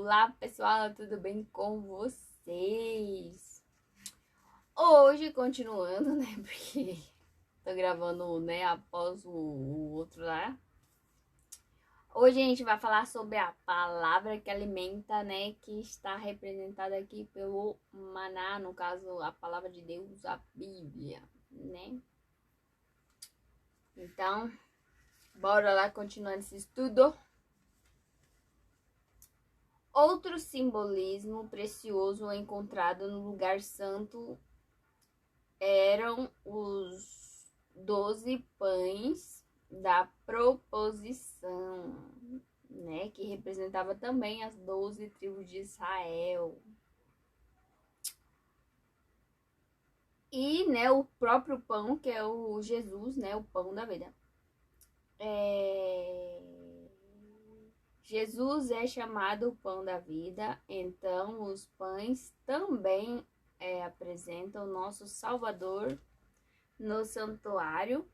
Olá pessoal, tudo bem com vocês? Hoje, continuando, né, porque tô gravando, né, após o outro lá. Hoje a gente vai falar sobre a palavra que alimenta, né, que está representada aqui pelo maná, no caso, a palavra de Deus, a Bíblia, né? Então, bora lá continuar esse estudo. Outro simbolismo precioso encontrado no lugar santo eram os 12 pães da proposição, né, que representava também as 12 tribos de Israel. E, né, o próprio pão, que é o Jesus, né, o pão da vida. Jesus é chamado o pão da vida, então os pães também apresentam o nosso Salvador no santuário,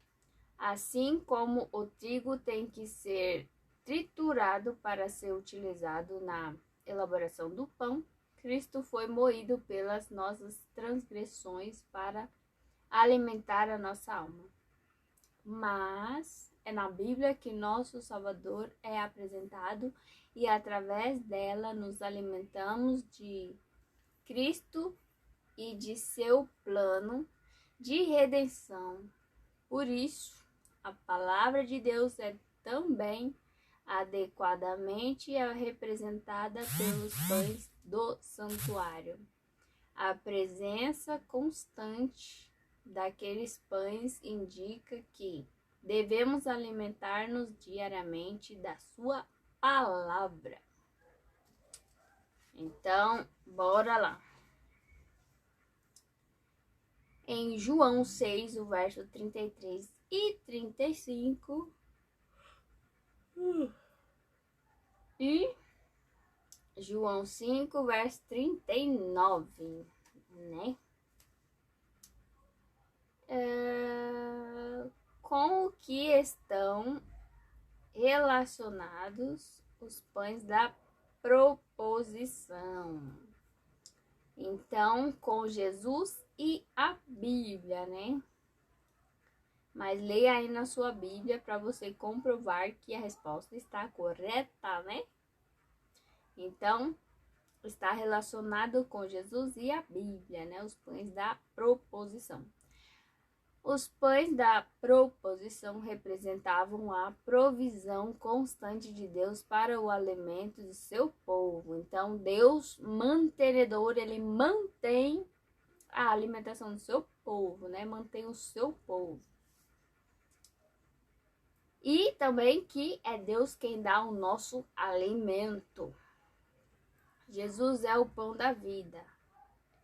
assim como o trigo tem que ser triturado para ser utilizado na elaboração do pão. Cristo foi moído pelas nossas transgressões para alimentar a nossa alma. Mas é na Bíblia que nosso Salvador é apresentado e através dela nos alimentamos de Cristo e de seu plano de redenção. Por isso, a palavra de Deus é também adequadamente representada pelos pães do santuário. A presença constante daqueles pães indica que devemos alimentar-nos diariamente da sua palavra. Então, bora lá. Em João 6, o verso 33 e 35. E João 5, verso 39, né? Com o que estão relacionados os pães da proposição. Então, com Jesus e a Bíblia, né? Mas leia aí na sua Bíblia para você comprovar que a resposta está correta, né? Então, está relacionado com Jesus e a Bíblia, né? Os pães da proposição. Os pães da proposição representavam a provisão constante de Deus para o alimento de seu povo. Então, Deus mantenedor, ele mantém a alimentação do seu povo, né? Mantém o seu povo. E também que é Deus quem dá o nosso alimento. Jesus é o pão da vida.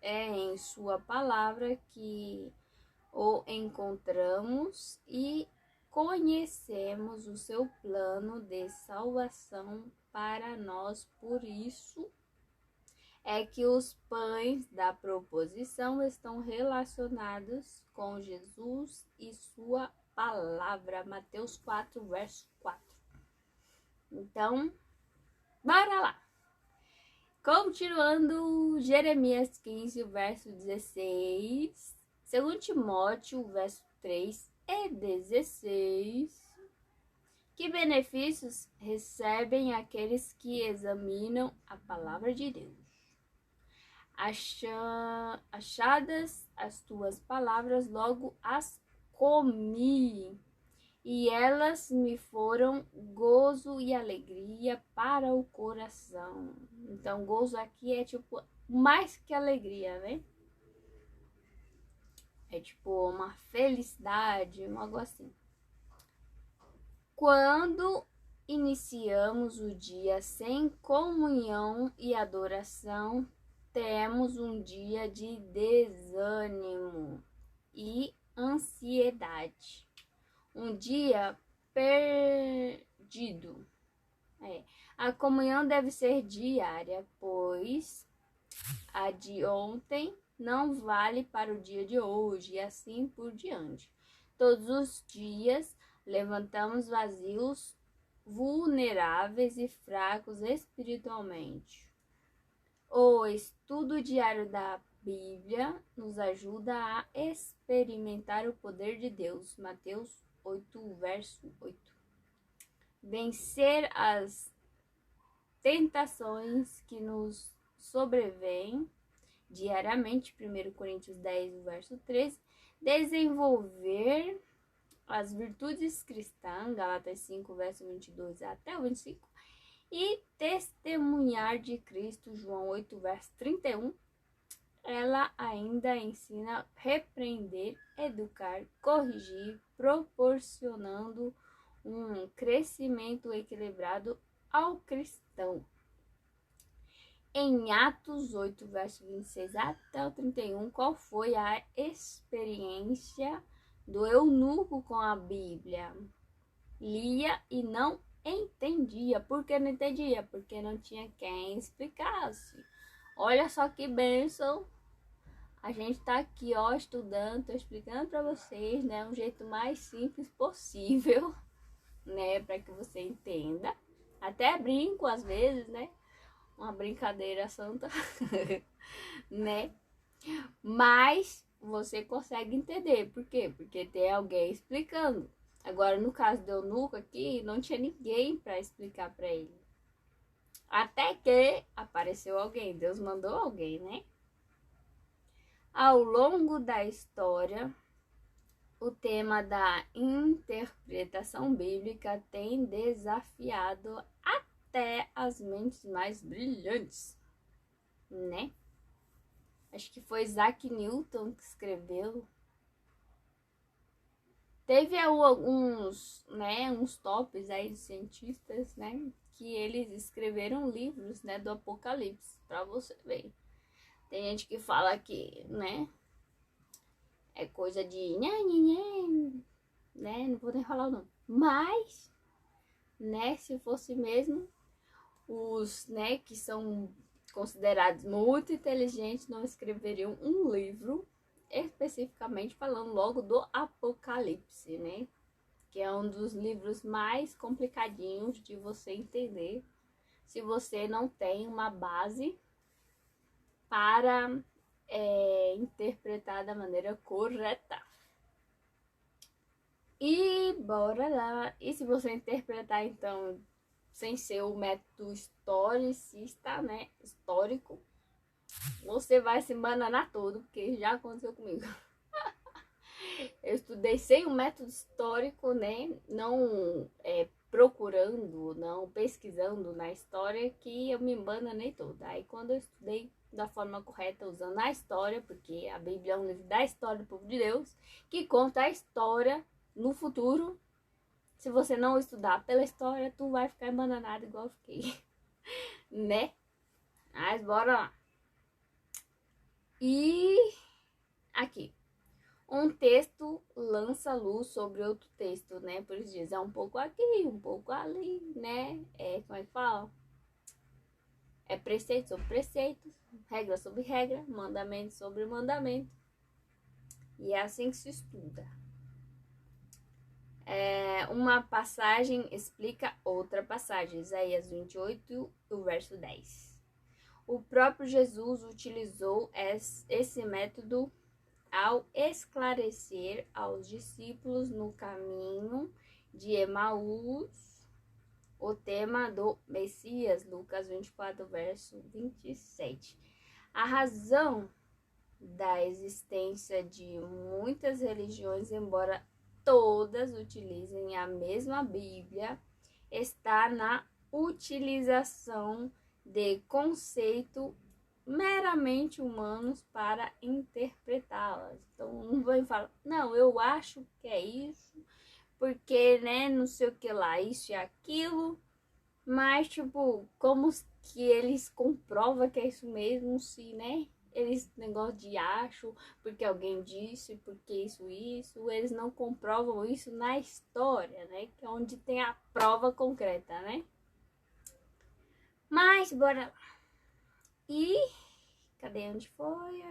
É em sua palavra que o encontramos e conhecemos o seu plano de salvação para nós. Por isso é que os pães da proposição estão relacionados com Jesus e sua palavra. Mateus 4, verso 4. Então, bora lá! Continuando, Jeremias 15, verso 16. Segundo Timóteo, verso 3 e 16. Que benefícios recebem aqueles que examinam a palavra de Deus? Achadas as tuas palavras, logo as comi, e elas me foram gozo e alegria para o coração. Então, gozo aqui é tipo mais que alegria, né? É tipo uma felicidade, algo assim. Quando iniciamos o dia sem comunhão e adoração, temos um dia de desânimo e ansiedade. Um dia perdido. A comunhão deve ser diária, pois a de ontem não vale para o dia de hoje, e assim por diante. Todos os dias levantamos vazios, vulneráveis e fracos espiritualmente. O estudo diário da Bíblia nos ajuda a experimentar o poder de Deus. Mateus 8, verso 8. Vencer as tentações que nos sobrevêm diariamente. 1 Coríntios 10, verso 13. Desenvolver as virtudes cristãs. Galatas 5, verso 22 até o 25. E testemunhar de Cristo, João 8, verso 31, ela ainda ensina a repreender, educar, corrigir, proporcionando um crescimento equilibrado ao cristão. Em Atos 8, verso 26 até o 31, qual foi a experiência do eunuco com a Bíblia? Lia e não entendia. Por que não entendia? Porque não tinha quem explicasse. Olha só que bênção. A gente tá aqui, ó, estudando, tô explicando para vocês, né, um jeito mais simples possível, né, para que você entenda. Até brinco às vezes, né? Uma brincadeira santa, né? Mas você consegue entender. Por quê? Porque tem alguém explicando. Agora, no caso do eunuco aqui, não tinha ninguém para explicar para ele. Até que apareceu alguém, Deus mandou alguém, né? Ao longo da história, o tema da interpretação bíblica tem desafiado até as mentes mais brilhantes, né? Acho que foi Isaac Newton que escreveu. Teve alguns, né, uns tops aí de cientistas, né, que eles escreveram livros, né, do Apocalipse, para você ver. Tem gente que fala que, né, é coisa de né, não vou nem falar o nome. Mas, né, se fosse mesmo, os, né, que são considerados muito inteligentes não escreveriam um livro especificamente falando logo do Apocalipse, né? Que é um dos livros mais complicadinhos de você entender se você não tem uma base para interpretar da maneira correta. E bora lá. E se você interpretar, então, sem ser o método historicista, né? Histórico, você vai se embananar todo, porque já aconteceu comigo. Eu estudei sem um método histórico, né? Não procurando, não pesquisando na história, que eu me embananei toda. Aí quando eu estudei da forma correta, usando a história, porque a Bíblia é um livro da história do povo de Deus, que conta a história no futuro. Se você não estudar pela história, tu vai ficar embananado igual eu fiquei, né? Mas bora lá. E aqui, um texto lança luz sobre outro texto, né? Por isso diz, é um pouco aqui, um pouco ali, né? Como é que fala? É preceito sobre preceito, regra sobre regra, mandamento sobre mandamento. E é assim que se estuda. Uma passagem explica outra passagem, Isaías 28, o verso 10. O próprio Jesus utilizou esse método ao esclarecer aos discípulos no caminho de Emaús o tema do Messias, Lucas 24, verso 27. A razão da existência de muitas religiões, embora todas utilizem a mesma Bíblia, está na utilização de conceitos meramente humanos para interpretá-las. Então, um vai falar, não, eu acho que é isso, porque, né, não sei o que lá, isso e aquilo, mas, tipo, como que eles comprovam que é isso mesmo, se, né, eles, negócio de acho, porque alguém disse, porque isso, eles não comprovam isso na história, né, que é onde tem a prova concreta, né. Mas, bora lá. E, cadê onde foi?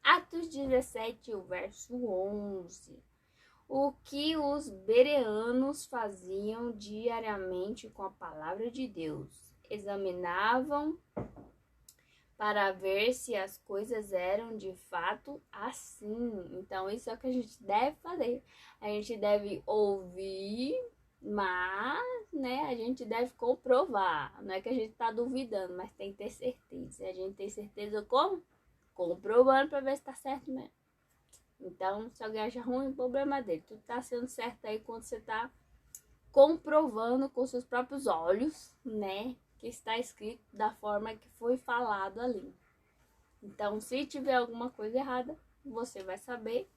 Atos 17, o verso 11. O que os bereanos faziam diariamente com a palavra de Deus? Examinavam para ver se as coisas eram de fato assim. Então, isso é o que a gente deve fazer. A gente deve ouvir, mas, né, a gente deve comprovar. Não é que a gente tá duvidando, mas tem que ter certeza. E a gente tem certeza como? Comprovando para ver se tá certo mesmo. Então, se alguém acha ruim, o problema é dele. Tudo tá sendo certo aí quando você tá comprovando com seus próprios olhos, né, que está escrito da forma que foi falado ali. Então, se tiver alguma coisa errada, você vai saber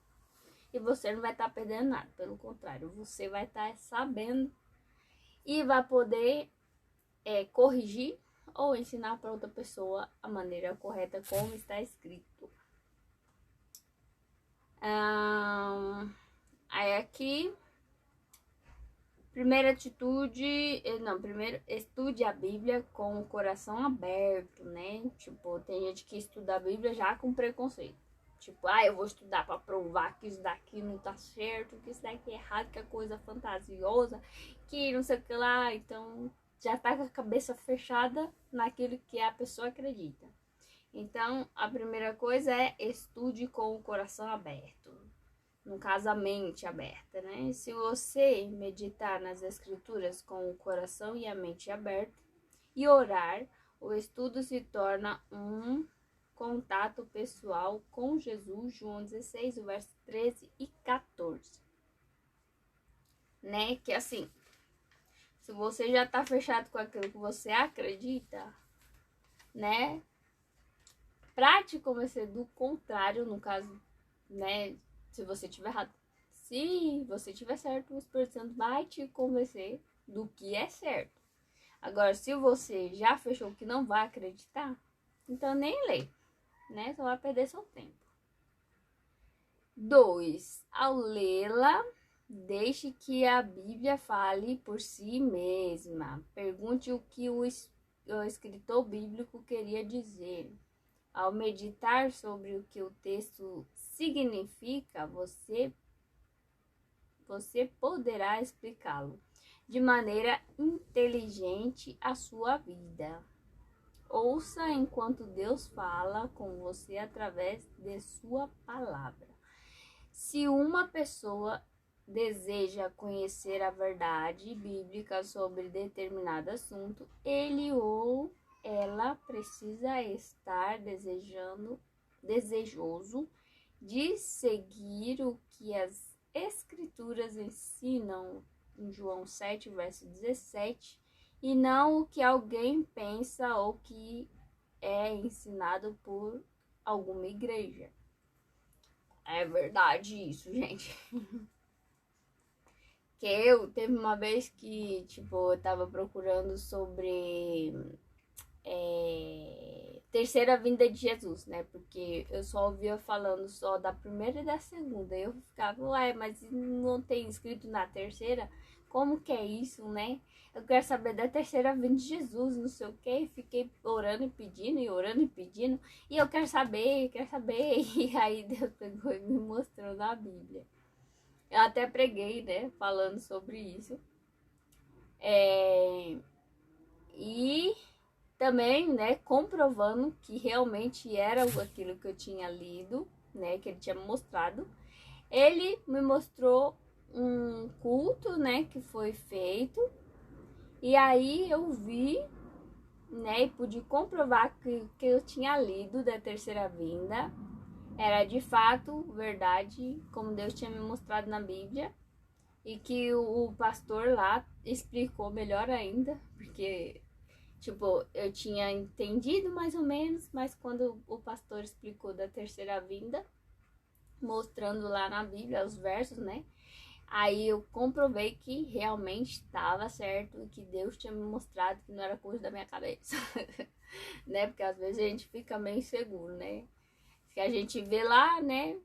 e você não vai estar perdendo nada. Pelo contrário, você vai estar sabendo e vai poder corrigir ou ensinar para outra pessoa a maneira correta como está escrito. Aí aqui, primeiro estude a Bíblia com o coração aberto, né? Tipo, tem gente que estuda a Bíblia já com preconceito. Tipo, eu vou estudar pra provar que isso daqui não tá certo, que isso daqui é errado, que é coisa fantasiosa, que não sei o que lá. Então, já tá com a cabeça fechada naquilo que a pessoa acredita. Então, a primeira coisa é estude com o coração aberto. No caso, a mente aberta, né? Se você meditar nas escrituras com o coração e a mente aberta e orar, o estudo se torna um contato pessoal com Jesus. João 16, o verso 13 e 14. Né? Que assim, se você já tá fechado com aquilo que você acredita, né? Pra te convencer do contrário, no caso, né? Se você tiver errado. Se você tiver certo, o Espírito Santo vai te convencer do que é certo. Agora, se você já fechou que não vai acreditar, então nem lê, né? Só vai perder seu tempo. 2. Ao lê-la, deixe que a Bíblia fale por si mesma. Pergunte o que o escritor bíblico queria dizer. Ao meditar sobre o que o texto significa, você poderá explicá-lo de maneira inteligente à sua vida. Ouça enquanto Deus fala com você através de sua palavra. Se uma pessoa deseja conhecer a verdade bíblica sobre determinado assunto, ele ou ela precisa estar desejoso de seguir o que as Escrituras ensinam em João 7, verso 17, e não o que alguém pensa ou que é ensinado por alguma igreja. É verdade isso, gente. Que teve uma vez que, tipo, eu tava procurando sobre terceira vinda de Jesus, né? Porque eu só ouvia falando só da primeira e da segunda. Eu ficava, mas não tem escrito na terceira? Como que é isso, né? Eu quero saber da terceira vinda de Jesus, não sei o que. Fiquei orando e pedindo, e orando e pedindo. E eu quero saber. E aí Deus pegou e me mostrou na Bíblia. Eu até preguei, né? Falando sobre isso. E também, né, comprovando que realmente era aquilo que eu tinha lido, né, que ele tinha mostrado. Ele me mostrou um culto, né, que foi feito. E aí eu vi, né, e pude comprovar que eu tinha lido da terceira vinda era de fato verdade, como Deus tinha me mostrado na Bíblia. E que o pastor lá explicou melhor ainda, porque tipo, eu tinha entendido mais ou menos, mas quando o pastor explicou da terceira vinda, mostrando lá na Bíblia os versos, né? Aí eu comprovei que realmente estava certo e que Deus tinha me mostrado que não era coisa da minha cabeça, né? Porque às vezes a gente fica meio inseguro, né? Que a gente vê lá, né?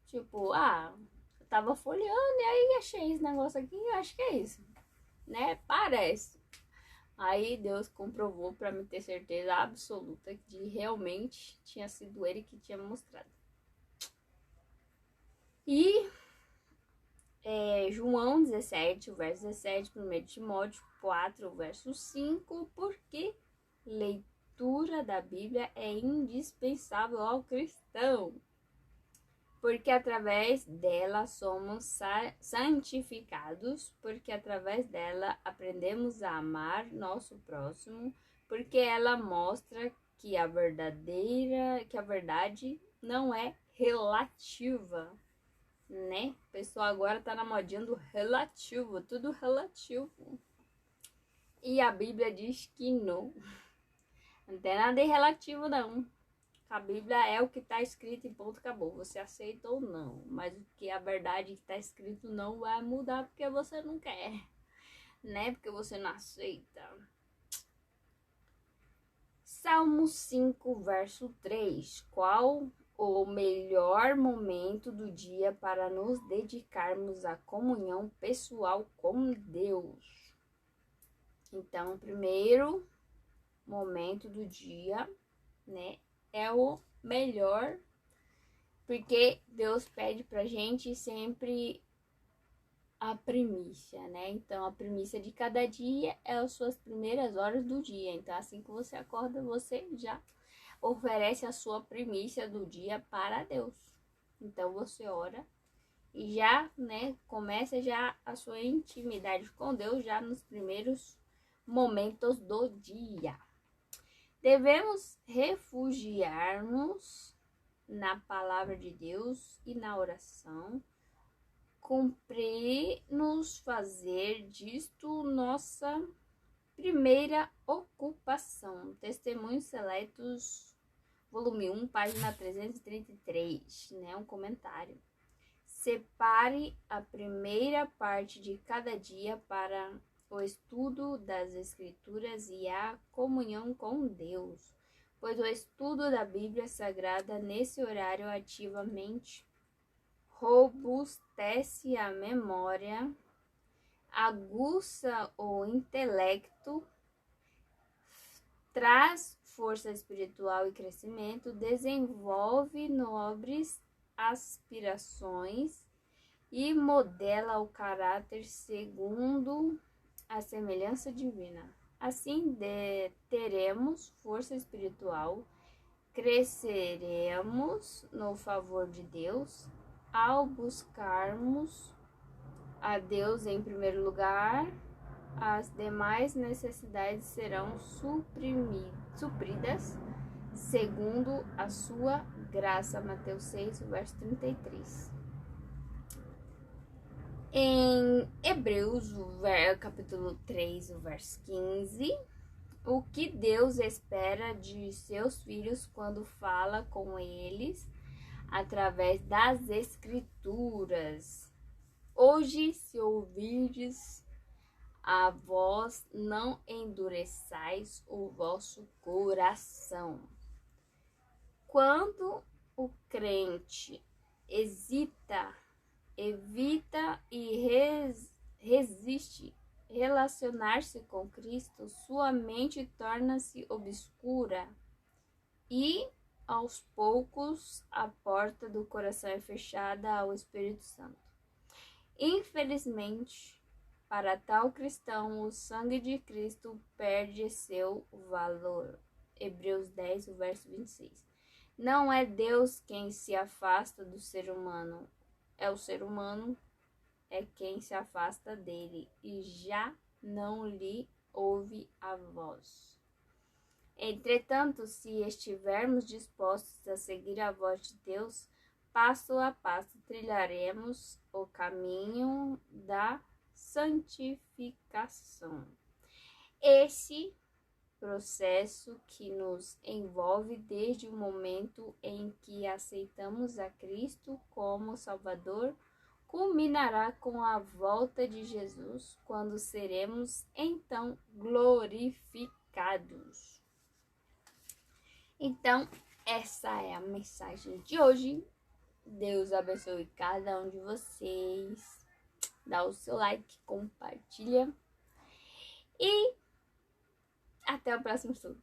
Tipo, eu tava folheando e aí achei esse negócio aqui, eu acho que é isso, né? Parece. Aí Deus comprovou para me ter certeza absoluta de realmente tinha sido ele que tinha mostrado. E João 17, o verso 17, 1 Timóteo 4, o verso 5, porque leitura da Bíblia é indispensável ao cristão, porque através dela somos santificados, porque através dela aprendemos a amar nosso próximo, porque ela mostra que a verdade não é relativa, né? O pessoal agora tá na modinha do relativo, tudo relativo. E a Bíblia diz que não. Não tem nada de relativo, não. A Bíblia é o que está escrito e ponto, acabou. Você aceita ou não. Mas o que a verdade que está escrito não vai mudar porque você não quer, né? Porque você não aceita. Salmo 5, verso 3. Qual o melhor momento do dia para nos dedicarmos à comunhão pessoal com Deus? Então, o primeiro momento do dia, né, é o melhor, porque Deus pede pra gente sempre a primícia, né? Então, a primícia de cada dia é as suas primeiras horas do dia. Então, assim que você acorda, você já oferece a sua primícia do dia para Deus. Então, você ora e já, né, começa já a sua intimidade com Deus já nos primeiros momentos do dia. Devemos refugiar-nos na palavra de Deus e na oração, cumprir-nos fazer disto nossa primeira ocupação. Testemunhos Seletos, volume 1, página 333, né? Um comentário. Separe a primeira parte de cada dia para o estudo das Escrituras e a comunhão com Deus, pois o estudo da Bíblia Sagrada nesse horário ativamente robustece a memória, aguça o intelecto, traz força espiritual e crescimento, desenvolve nobres aspirações e modela o caráter segundo a semelhança divina. Assim teremos força espiritual, cresceremos no favor de Deus ao buscarmos a Deus em primeiro lugar. As demais necessidades serão supridas segundo a sua graça. Mateus 6, verso 33. Em Hebreus, capítulo 3, verso 15, o que Deus espera de seus filhos quando fala com eles através das Escrituras. Hoje, se ouvirdes a voz, não endureçais o vosso coração. Quando o crente evita e resiste relacionar-se com Cristo, sua mente torna-se obscura e, aos poucos, a porta do coração é fechada ao Espírito Santo. Infelizmente, para tal cristão, o sangue de Cristo perde seu valor. Hebreus 10, verso 26. Não é Deus quem se afasta do ser humano, é o ser humano é quem se afasta dele e já não lhe ouve a voz. Entretanto, se estivermos dispostos a seguir a voz de Deus, passo a passo trilharemos o caminho da santificação. Esse processo que nos envolve desde o momento em que aceitamos a Cristo como Salvador, culminará com a volta de Jesus, quando seremos então glorificados. Então, essa é a mensagem de hoje. Deus abençoe cada um de vocês. Dá o seu like, compartilha. E até o próximo estudo.